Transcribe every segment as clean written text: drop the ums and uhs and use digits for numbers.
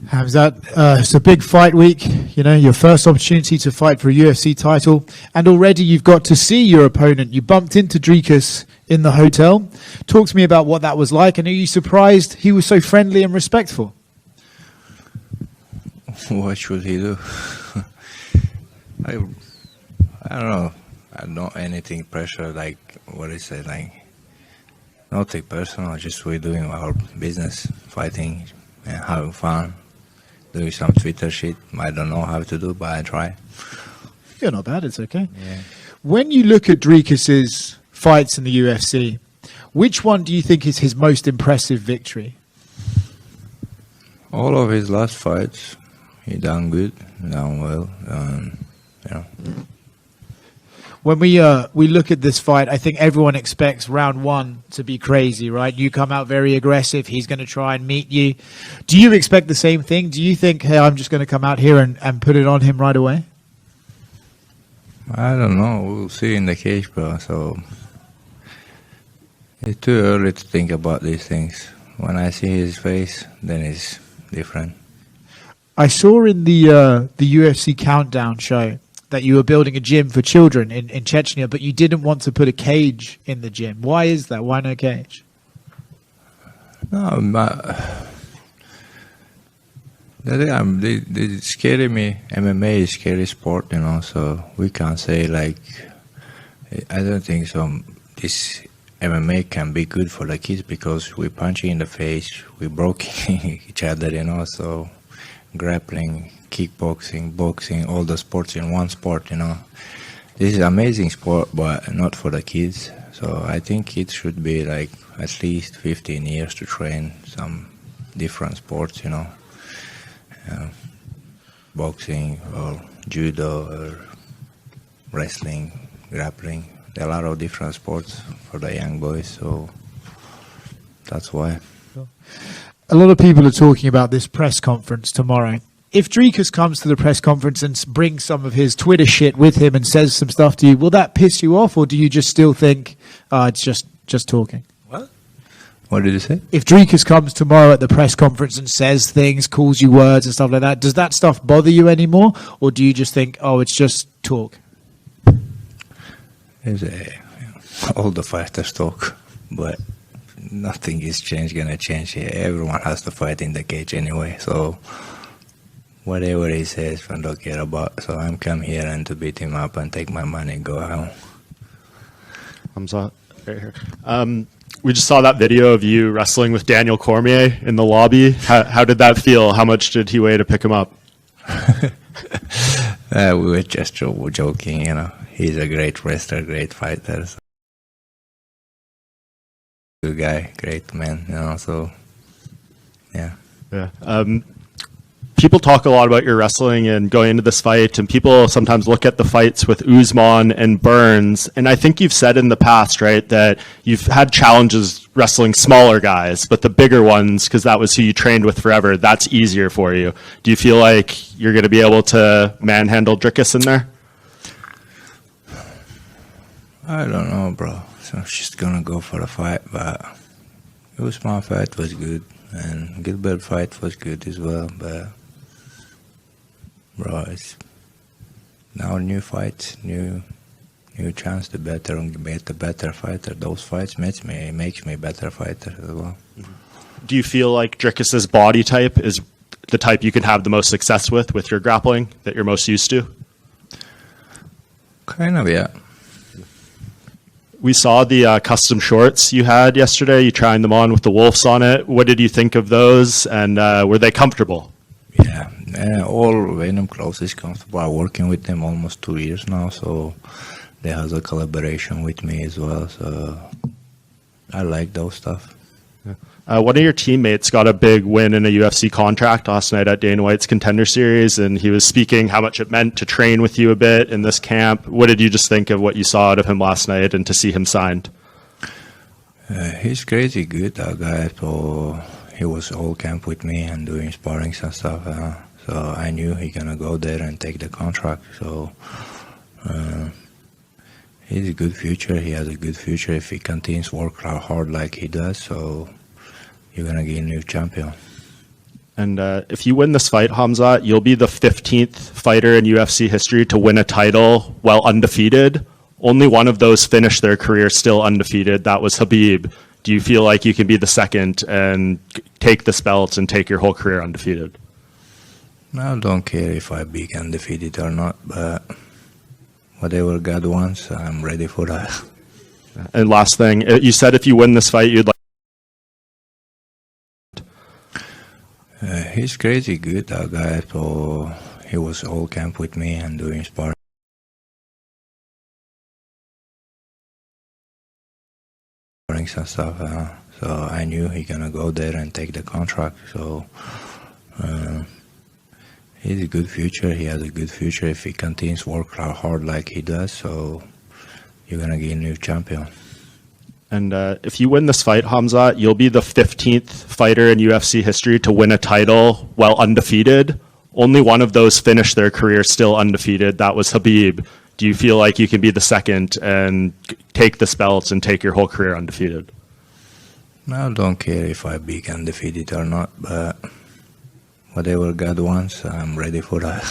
Khamzat, it's a big fight week, you know, your first opportunity to fight for a UFC title, and already you've got to see your opponent. You bumped into Dricus in the hotel. Talk to me about what that was like, and are you surprised he was so friendly and respectful? What should he do? I don't know. I don't anything pressure, like, what is it, like, nothing personal, just we're doing our business, fighting and having fun. Doing some Twitter shit. I don't know how to do, but I try. You're not bad, it's okay. Yeah. When you look at Dricus's fights in the UFC, which one do you think is his most impressive victory? All of his last fights, he done good, done well, you know. When we look at this fight, I think everyone expects round one to be crazy, right? You come out very aggressive. He's going to try and meet you. Do you expect the same thing? Do you think, hey, I'm just going to come out here and put it on him right away? I don't know. We'll see in the cage, bro. So it's too early to think about these things. When I see his face, then it's different. I saw in the UFC Countdown show that you were building a gym for children in Chechnya, but you didn't want to put a cage in the gym. Why is that? Why no cage? No, they scary me. MMA is scary sport, you know, so we can't say, like, I don't think so. This MMA can be good for the kids because we punch in the face, we broke each other, you know, so grappling, kickboxing, boxing, all the sports in one sport, you know. This is amazing sport, but not for the kids. So I think kids should be like at least 15 years to train some different sports, you know. Boxing or judo or wrestling, grappling. There are a lot of different sports for the young boys, so that's why. A lot of people are talking about this press conference tomorrow. If Dricus comes to the press conference and brings some of his Twitter shit with him and says some stuff to you, will that piss you off, or do you just still think it's just talking? What? What did you say? If Dricus comes tomorrow at the press conference and says things, calls you words and stuff like that, does that stuff bother you anymore, or do you just think, oh, it's just talk? All the fighters talk, but nothing is gonna change here. Everyone has to fight in the cage anyway, so whatever he says, I don't care about. So I'm come here and to beat him up and take my money and go home. Khamzat, right here. We just saw that video of you wrestling with Daniel Cormier in the lobby. How did that feel? How much did he weigh to pick him up? We were just joking, you know. He's a great wrestler, great fighter. So. Good guy, great man, you know, so, yeah. Yeah. People talk a lot about your wrestling and going into this fight, and people sometimes look at the fights with Usman and Burns, and I think you've said in the past, right, that you've had challenges wrestling smaller guys, but the bigger ones, because that was who you trained with forever, that's easier for you. Do you feel like you're going to be able to manhandle Dricus in there? I don't know, bro. So I'm just gonna go for a fight, but Usman fight was good, and Gilbert fight was good as well, but bro, it's now new fights, new chance to better and get a better fighter. Those fights makes me a better fighter as well. Do you feel like Dricus's body type is the type you can have the most success with your grappling, that you're most used to? Kind of, yeah. We saw the custom shorts you had yesterday. You trying them on with the wolves on it. What did you think of those, and were they comfortable? Yeah, all Venom clothes is comfortable. I'm working with them almost 2 years now, so they have a collaboration with me as well. So I like those stuff. One of your teammates got a big win in a UFC contract last night at Dana White's Contender Series, and he was speaking how much it meant to train with you a bit in this camp. What did you just think of what you saw out of him last night and to see him signed? He's crazy good, that guy. So he was all camp with me and doing sparrings and stuff. So I knew he gonna go there and take the contract. So he's a good future. He has a good future if he continues to work hard like he does. So you're gonna get a new champion. And if you win this fight, Khamzat, you'll be the 15th fighter in UFC history to win a title while undefeated. Only one of those finished their career still undefeated. That was Khabib. Do you feel like you can be the second and take this belt and take your whole career undefeated? I don't care if I be undefeated or not, but whatever God wants, I'm ready for that. And last thing, you said if you win this fight, you'd like... He's crazy good, that guy. So he was all camp with me and doing sparring and stuff. So I knew he gonna go there and take the contract. So he's a good future. He has a good future if he continues to work hard like he does. So you're gonna get a new champion. And if you win this fight, Khamzat, you'll be the 15th fighter in UFC history to win a title while undefeated. Only one of those finished their career still undefeated. That was Khabib. Do you feel like you can be the second and take this belt and take your whole career undefeated? I don't care if I be undefeated or not, but whatever God wants, I'm ready for that.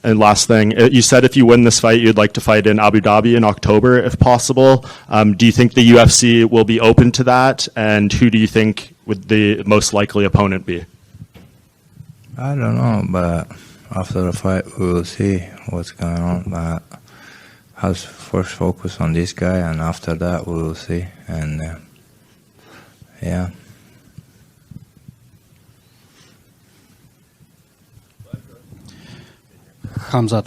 And last thing, you said if you win this fight, you'd like to fight in Abu Dhabi in October, if possible. Do you think the UFC will be open to that? And who do you think would the most likely opponent be? I don't know, but after the fight, we will see what's going on. But I'll first focus on this guy, and after that, we will see. And yeah. Khamzat.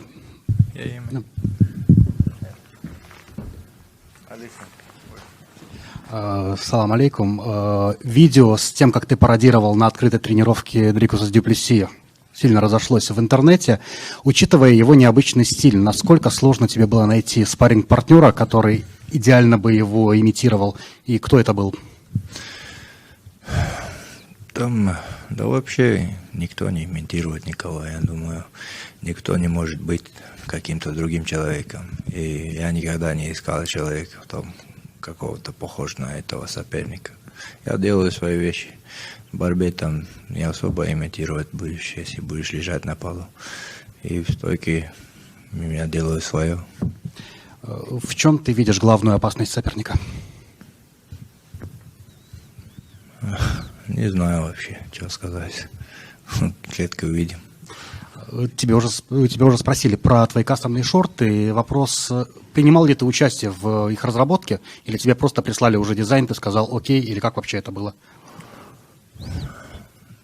Салам алейкум. Видео с тем, как ты пародировал на открытой тренировке Dricus du Plessis, сильно разошлось в интернете. Учитывая его необычный стиль, насколько сложно тебе было найти спарринг-партнера, который идеально бы его имитировал, и кто это был? Там, да вообще никто не имитирует никого, я думаю. Никто не может быть каким-то другим человеком. И я никогда не искал человека, там, какого-то похожего на этого соперника. Я делаю свои вещи. В борьбе там не особо имитировать будешь, если будешь лежать на полу. И в стойке я делаю свое. В чем ты видишь главную опасность соперника? Не знаю вообще, что сказать. Клетку увидим. Тебя уже спросили про твои кастомные шорты. Вопрос, принимал ли ты участие в их разработке, или тебе просто прислали уже дизайн, ты сказал окей, или как вообще это было?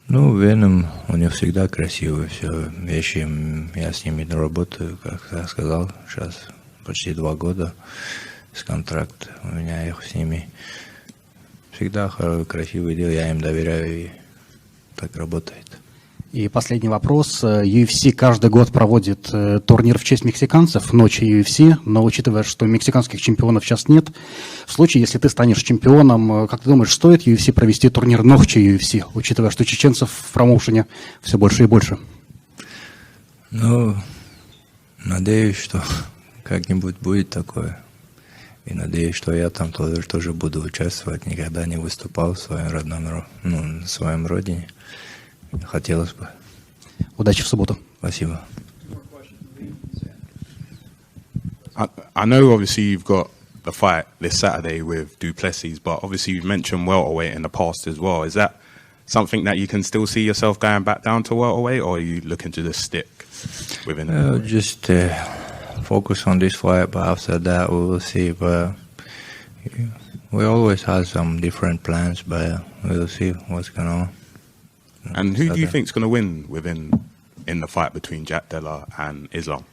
Ну, Веном, у него всегда красивые все вещи. Я с ними работаю, как я сказал, сейчас почти 2 года с контракта. У меня их с ними всегда красивые дела, я им доверяю, и так работает. И последний вопрос. UFC каждый год проводит турнир в честь мексиканцев, ночи UFC, но учитывая, что мексиканских чемпионов сейчас нет, в случае, если ты станешь чемпионом, как ты думаешь, стоит UFC провести турнир ночи UFC, учитывая, что чеченцев в промоушене все больше и больше? Ну, надеюсь, что как-нибудь будет такое. И надеюсь, что я там тоже буду участвовать. Никогда не выступал в своем родном, в своем родине. Хотелось бы. Удачи в субботу. Спасибо. I know obviously you've got the fight this Saturday with du Plessis, but obviously you've mentioned welterweight in the past as well. Is that something that you can still see yourself going back down to welterweight, or are you looking to just stick within it? Just focus on this fight, but after that we will see. But we always have some different plans, but we'll see what's going on. And who do you think is going to win in the fight between Jack Della and Islam?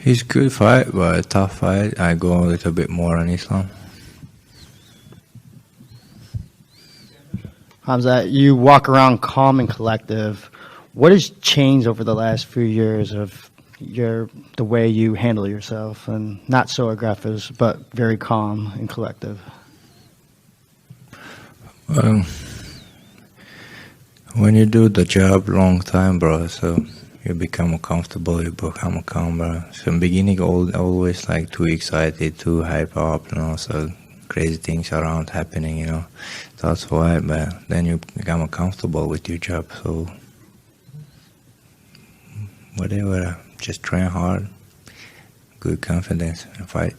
It's a good fight, but a tough fight. I go a little bit more on Islam. Khamzat, you walk around calm and collective. What has changed over the last few years of the way you handle yourself, and not so aggressive, but very calm and collective? When you do the job long time, bro, so you become comfortable, you become calm, bro. So in the beginning, always like too excited, too hype up, so crazy things around happening, you know. That's why, but then you become comfortable with your job, so whatever, just train hard, good confidence and fight.